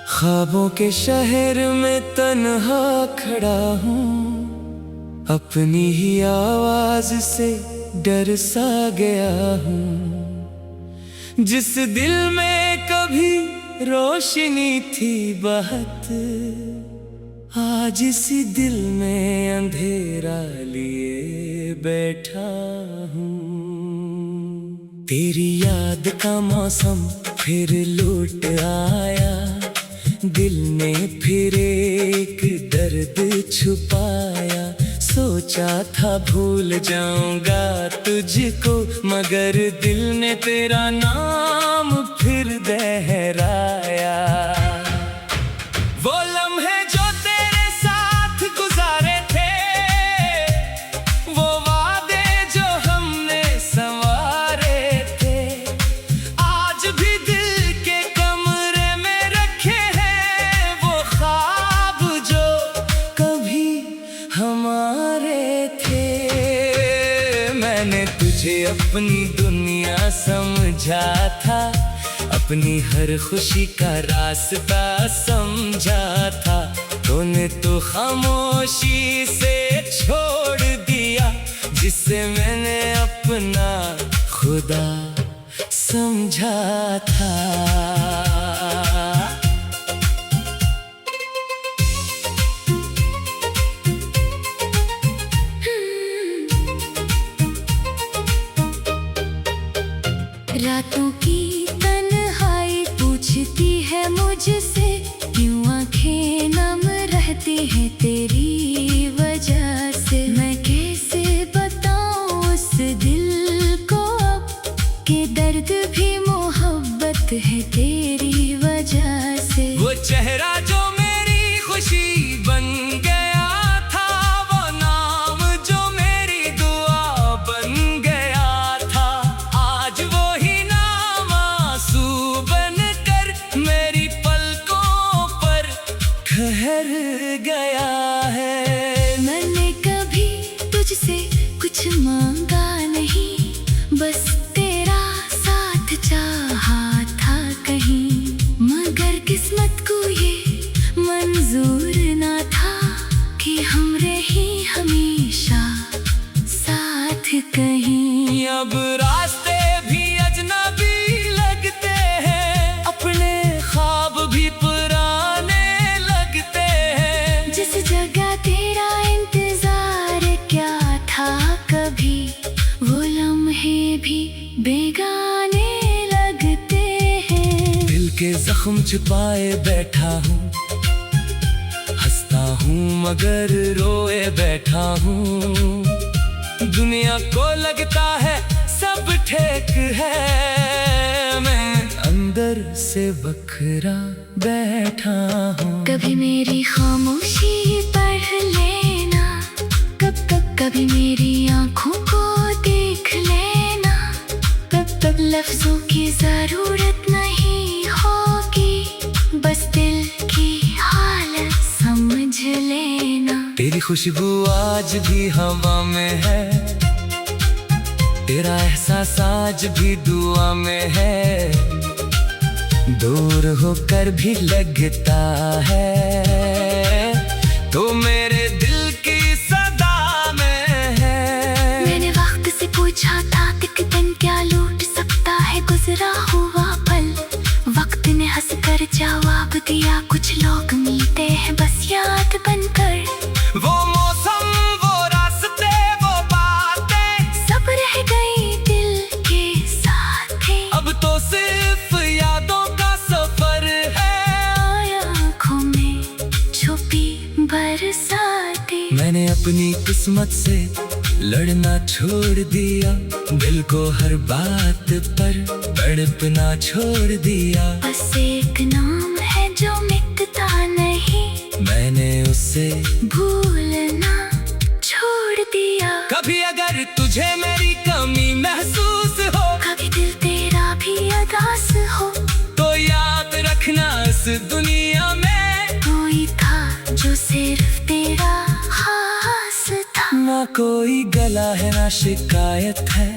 ख्वाबों के शहर में तन्हा खड़ा हूँ, अपनी ही आवाज से डर सा गया हूँ। जिस दिल में कभी रोशनी थी बहुत, आज इसी दिल में अंधेरा लिए बैठा हूँ। तेरी याद का मौसम फिर लौट आया, दिल ने फिर एक दर्द छुपाया। सोचा था भूल जाऊंगा तुझको, मगर दिल ने तेरा नाम फिर दोहराया। वो लम्हे जो तेरे साथ गुजारे थे, वो वादे जो हमने संवारे थे, आज भी दिल के कमरे में रखे हैं वो ख्वाब जो कभी हमारे थे। मैंने तुझे अपनी दुनिया समझा था, अपनी हर खुशी का रास्ता समझा था। तूने तो खामोशी से छोड़ दिया, जिसे मैंने अपना खुदा समझा था। रातों की तन्हाई पूछती है मुझसे, क्यों आंखें नम रहती हैं तेरी वजह से। मैं कैसे बताऊं उस दिल को अब कि दर्द भी मोहब्बत है तेरी वजह से। वो चेहरा जो मेरी खुशी बन गया था, वो नाम जो मेरी दुआ बन गया था, आज वो ही नाम आंसू बनकर मेरी पलकों पर ठहर गया है। मैंने कभी तुझसे कुछ मांगा नहीं, बस तेरा साथ चाहा था कहीं। मगर किस्मत को ये मंजूर ना था कि हम रहे हमेशा साथ कहीं। अब रास्ते भी अजनबी लगते हैं, अपने ख्वाब भी पुराने लगते हैं। जिस जगह तेरा इंतजार क्या था कभी, वो लम्हे भी बेगाने लगते हैं। दिल के जख्म छुपाए बैठा हूँ, हंसता हूँ मगर रोए बैठा हूँ। दुनिया को लगता है सब ठीक है, मैं अंदर से बखरा बैठा हूँ। कभी मेरी खामोशी पढ़ लेना, कभी मेरी आंखों को देख लेना। तब लफ्जों की जरूरत नहीं होगी, बस दिल की हालत समझ लेना। तेरी खुशबू आज भी हवा में है, तेरा एहसास आज भी दुआ में है। दूर होकर भी लगता है तो मेरे दिल की सदा में है। मैंने वक्त से पूछा था कि दिन क्या लूट सकता है गुजरा हुआ पल, वक्त ने हंस कर जवाब दिया कुछ लोग मिलते हैं बस याद बनकर। वो मौसम, वो रास्ते, वो बातें सब रह गई दिल के साथ। अब तो सिर्फ यादों का सफर है, आँखों में छुपी बरसातें। मैंने अपनी किस्मत से लड़ना छोड़ दिया, दिल को हर बात पर तड़पना छोड़ दिया। बस एक नाम है जो मिटता नहीं, मैंने उसे भूलना छोड़ दिया। कभी अगर तुझे मेरी कमी महसूस हो, कभी दिल तेरा भी अदास हो, तो याद रखना इस दुनिया में कोई था जो सिर्फ तेरा खास था। ना कोई गला है ना शिकायत है,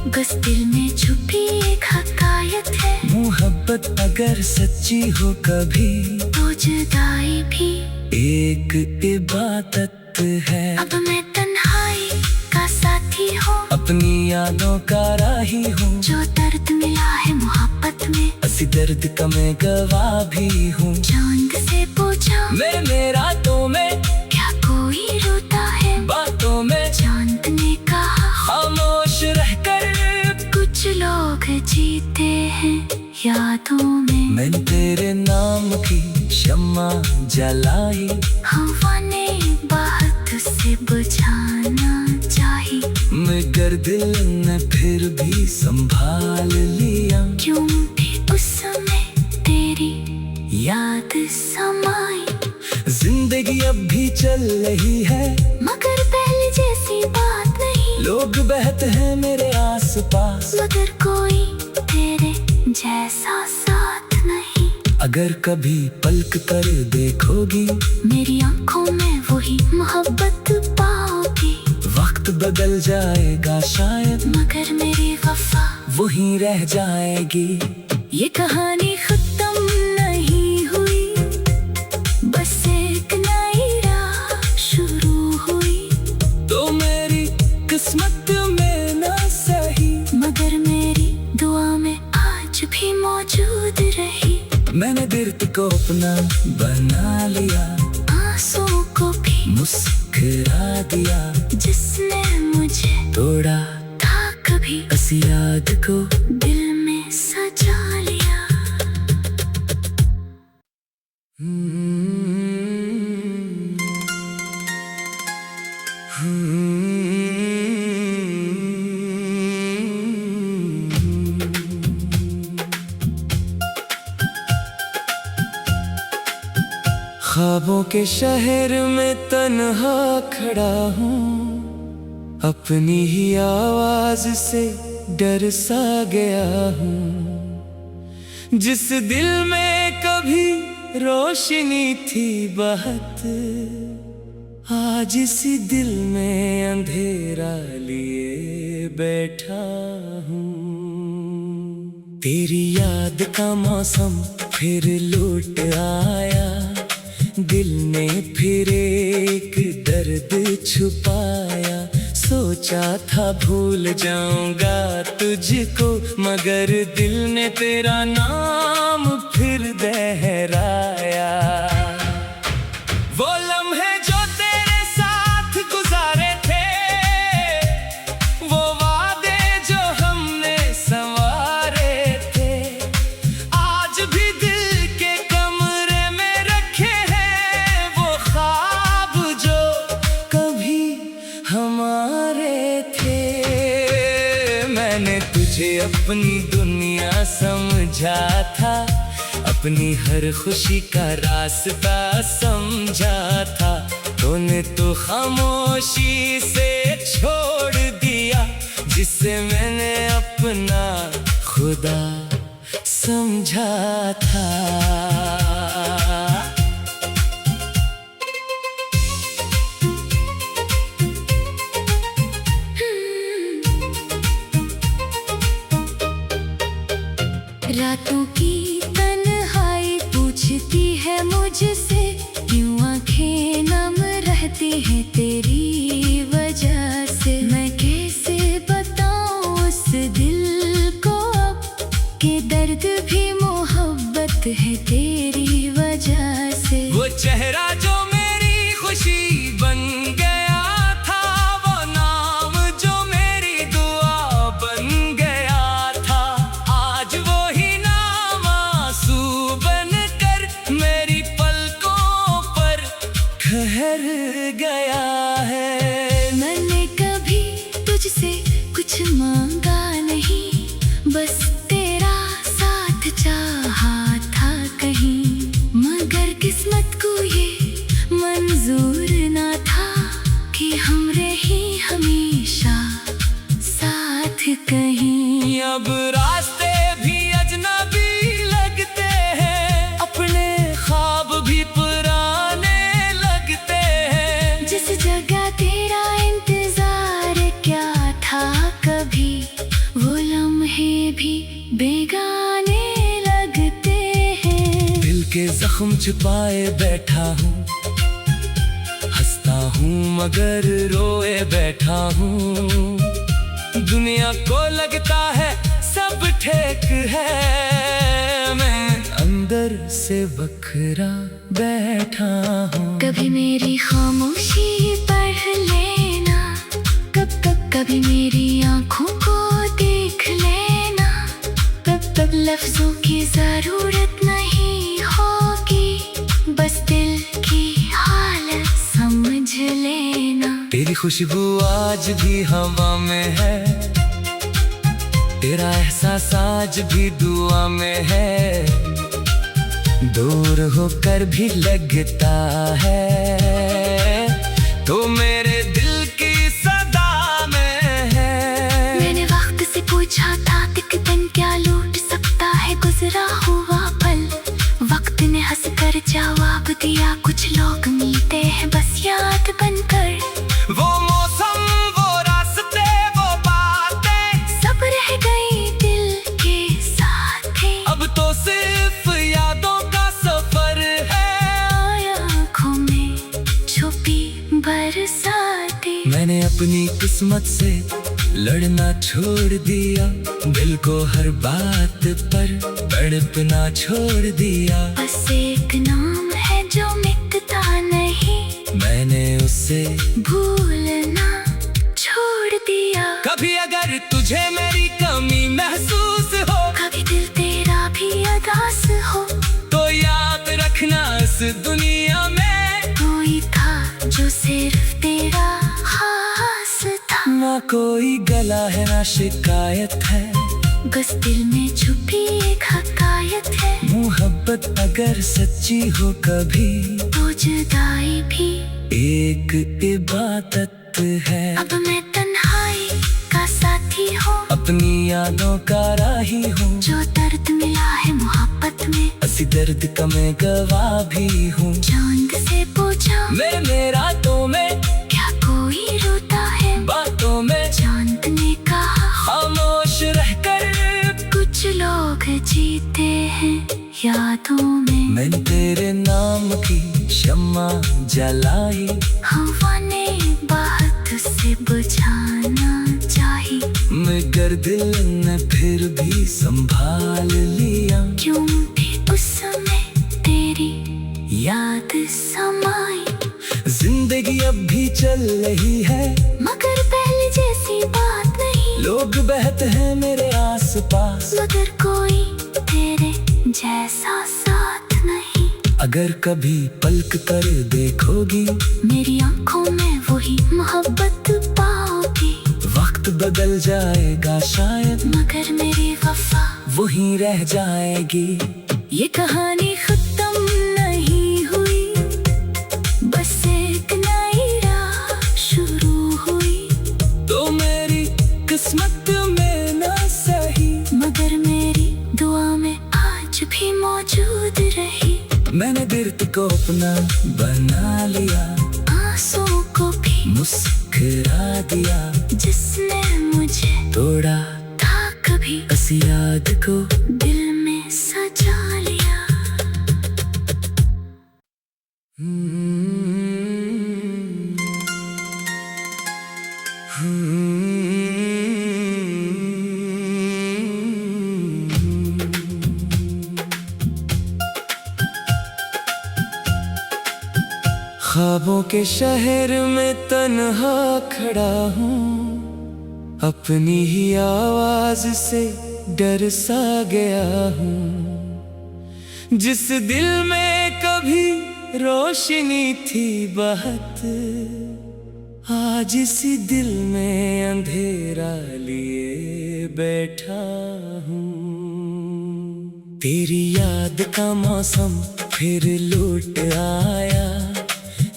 बस दिल में छुपी एक हकायत है। मोहब्बत अगर सच्ची हो कभी तो जुदाई भी एक इबादत है। अब मैं तन्हाई का साथी हूँ, अपनी यादों का राही हूँ, जो दर्द मिला है मोहब्बत में असी दर्द का मैं गवाह भी हूँ। चांद से पूछा मैंने रातों में क्या कोई रोता है, बातों में चांद ने कहा खामोश रहकर कुछ लोग जीते हैं यादों में। मैंने तेरे नाम की शम्मा जलाई, हवा ने बात से बुझाना चाही, मगर दिल ने फिर भी संभाल लिया। क्यों भी उसमें तेरी याद समाई। जिंदगी अब भी चल रही है, मगर पहले जैसी बात नहीं। लोग बहते हैं मेरे आसपास, मगर कोई तेरे जैसा साथ नहीं। अगर कभी पलक कर देखोगी मेरी आंखों में वही मोहब्बत पाओगी। वक्त बदल जाएगा शायद, मगर मेरी वफा वहीं रह जाएगी। ये कहानी खत्म नहीं हुई, बस एक नई राह शुरू हुई। तो मेरी किस्मत में ना सही, मगर मेरी दुआ में आज भी मौजूद रही। मैंने दर्द को अपना बना लिया, आंसुओं को भी मुस्कुरा दिया। जिसने मुझे तोड़ा था कभी इस याद को दिल में सजा लिया। ख्वाबों के शहर में तन्हा खड़ा हूँ, अपनी ही आवाज से डर सा गया हूँ। जिस दिल में कभी रोशनी थी बहुत, आज इसी दिल में अंधेरा लिए बैठा हूँ। तेरी याद का मौसम फिर लौट आया, दिल ने फिर एक दर्द छुपाया। सोचा था भूल जाऊंगा तुझको, मगर दिल ने तेरा नाम फिर दोहराया। वो लम्हे जो तेरे साथ गुजारे थे, वो वादे जो हमने संवारे थे, आज भी दिल के कमरे में रखे हैं वो ख्वाब जो कभी हमारे थे। मैंने तुझे अपनी दुनिया समझा था, अपनी हर खुशी का रास्ता समझा था। तूने तो खामोशी से छोड़ दिया, जिसे मैंने अपना खुदा समझा था। रातों की तन्हाई पूछती है मुझसे, क्यों आंखें नम रहती हैं तेरी वजह से। मैं कैसे बताऊं उस दिल को अब कि दर्द भी मोहब्बत है तेरी वजह से। वो चेहरा जो मेरी खुशी बन गया था, वो नाम जो मेरी दुआ बन गया था, आज वो ही नाम आंसू बनकर मेरी पलकों पर ठहर गया है। मैंने कभी तुझसे कुछ मांगा नहीं, बस तेरा साथ चाहा था कहीं। मगर किस्मत को ये के जख्म छुपाए बैठा हूँ, हंसता हूँ मगर रोए बैठा हूँ। दुनिया को लगता है सब ठीक है, मैं अंदर से बखरा बैठा हूँ। कभी मेरी खामोशी पढ़ लेना, कभी मेरी आंखों को देख लेना। तब लफ्जों की जरूरत नहीं होगी, बस दिल की हालत समझ लेना। तेरी खुशबू आज भी हवा में है, तेरा एहसास आज भी दुआ में है। दूर होकर भी लगता है तो मेरे दिल की सदा में है। मैंने वक्त से पूछा था एक दिन क्या लूट सकता है गुजरा हुआ पल। वक्त ने हंस कर जवाब दिया, कुछ लोग मिलते हैं बस याद बनकर। वो मौसम, वो रास्ते, वो बातें सब रह गई दिल के साथ ही। अब तो सिर्फ यादों का सफर है। आँखों में छुपी बरसातें। मैंने अपनी किस्मत से लड़ना छोड़ दिया, दिल को हर बात पर तड़पना छोड़ दिया। बस एक नाम है जो मिटता नहीं, मैंने उसे भूलना छोड़ दिया। कभी अगर तुझे मेरी कमी महसूस हो, कभी दिल तेरा भी अदास हो, तो याद रखना इस दुनिया में कोई था जो सिर्फ तेरा खास था। ना कोई गला है ना शिकायत है, बस दिल में छुपी एक हकायत है। मोहब्बत अगर सच्ची हो कभी, तो जुदाई भी एक इबादत है। अब मैं तन्हाई का साथी हूँ, अपनी यादों का राही हूँ। जो दर्द मिला है मोहब्बत में, असी दर्द का मैं गवाह भी हूँ। चांद से पूछा मैंने रातों में, क्या कोई रोता है बातों में, चांद ने कहा खामोश रहकर। कुछ लोग जीते हैं यादों में। मैंने तेरे नाम की शम्मा जलाई, हवा ने बात से बुझाना चाही, मगर दिल ने फिर भी संभाल लिया। क्यों भी उसमें तेरी याद समाई। जिंदगी अब भी चल रही है, मगर पहले जैसी बात नहीं। लोग बहते हैं मेरे आसपास, मगर कोई तेरे जैसा साथ नहीं। अगर कभी पलक कर देखोगी, मेरी आंखों में वही मोहब्बत पाओगी। वक्त बदल जाएगा शायद, मगर मेरी वफा वहीं रह जाएगी। ये कहानी खत्म नहीं हुई, बस एक नई राह शुरू हुई। तो मेरी किस्मत में ना सही, मगर मेरी दुआ में आज भी मौजूद रही। मैंने दर्द को अपना बना लिया, आंसुओं को भी मुस्कुरा दिया। जिसने मुझे तोड़ा था कभी, इस याद को दिल में सजा लिया। ख्वाबों के शहर में तन्हा खड़ा हूँ, अपनी ही आवाज से डर सा गया हूँ। जिस दिल में कभी रोशनी थी बहुत, आज इसी दिल में अंधेरा लिए बैठा हूँ। तेरी याद का मौसम फिर लौट आया,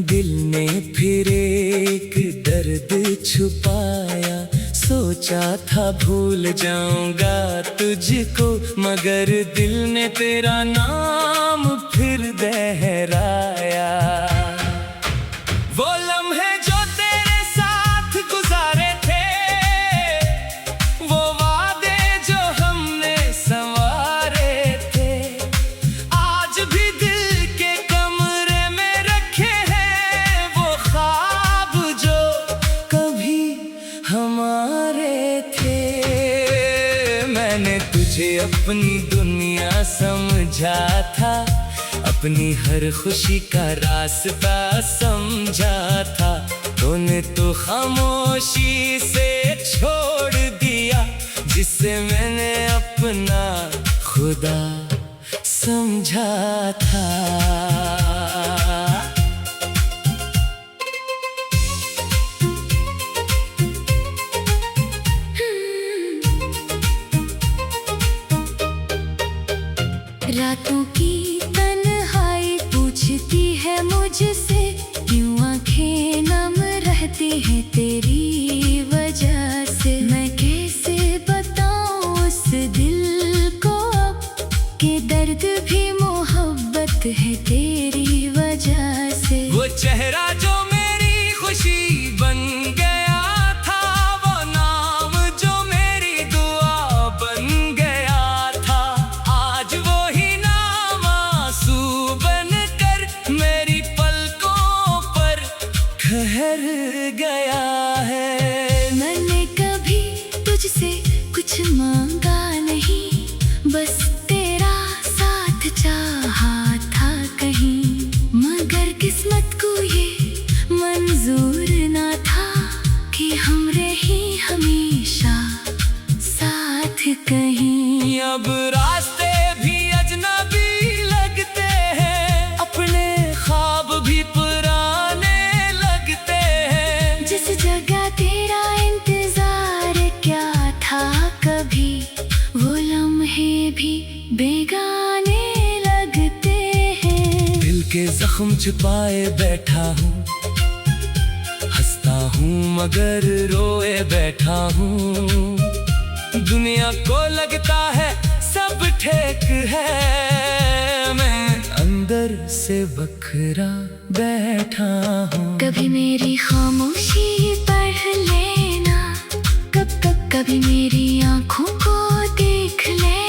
दिल ने फिर एक दर्द छुपाया। सोचा था भूल जाऊंगा तुझको, मगर दिल ने तेरा नाम फिर दोहराया। वो लम्हे जो तेरे साथ गुजारे थे, वो वादे जो हमने संवारे थे, आज भी दिल अपनी दुनिया समझा था, अपनी हर खुशी का रास्ता समझा था। तूने तो खामोशी से छोड़ दिया, जिसे मैंने अपना खुदा समझा था। रातों की तन्हाई पूछती है मुझसे, क्यों आंखें नम रहती हैं तेरी वजह से। मैं कैसे बताऊं उस दिल को अब कि दर्द भी मोहब्बत है तेरी वजह से। वो चेहरा जो मेरी खुशी बन गया था, वो नाम जो मेरी दुआ बन गया था, आज वो ही नाम आंसू बनकर मेरी पलकों पर ठहर गया है। मैंने कभी तुझसे कुछ मांगा नहीं, बस तेरा साथ चाहा था कहीं। मगर किस्मत को ये मंजूर ना था कि हम रहे हमेशा साथ कहीं। अब रास्ते भी अजनबी लगते हैं, अपने ख्वाब भी पुराने लगते हैं। जिस जगह तेरा इंतजार क्या था कभी, वो लम्हे भी बेगाने लगते हैं। दिल के जख्म छुपाए बैठा हूँ, हंसता हूँ मगर रोए बैठा हूँ। दुनिया को लगता है सब ठीक है, मैं अंदर से बखरा बैठा हूँ। कभी मेरी खामोशी पढ़ लेना, कभी मेरी आंखों को देख लेना।